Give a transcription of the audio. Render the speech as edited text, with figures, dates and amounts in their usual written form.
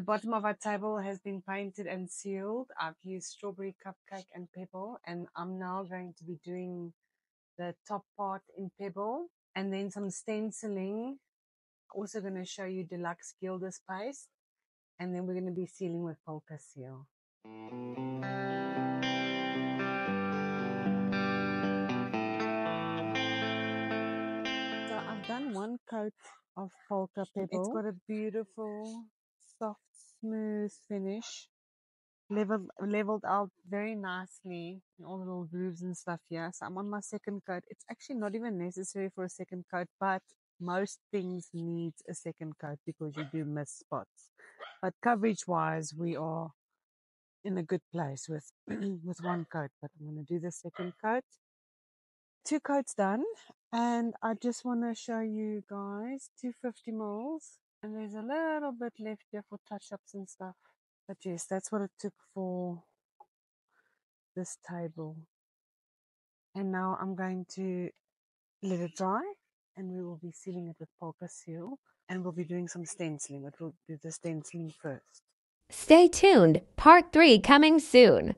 The bottom of our table has been painted and sealed. I've used strawberry cupcake and pebble, and I'm now going to be doing the top part in pebble and then some stenciling. Also going to show you deluxe gilder's paste, and then we're going to be sealing with polka seal. So I've done one coat of polka pebble. It's got a beautiful, soft, smooth finish. Leveled out very nicely in all the little grooves and stuff here. So I'm on my second coat. It's actually not even necessary for a second coat, but most things need a second coat because you do miss spots. But coverage wise, we are in a good place with with one coat. But I'm going to do the second coat. Two coats done, and I just want to show you guys 250 mils, and there's a little bit left here for touch-ups and stuff. But yes, that's what it took for this table. And now I'm going to let it dry, and we will be sealing it with polka seal, and we'll be doing some stenciling, but we'll do the stenciling first. Stay tuned. Part 3 coming soon.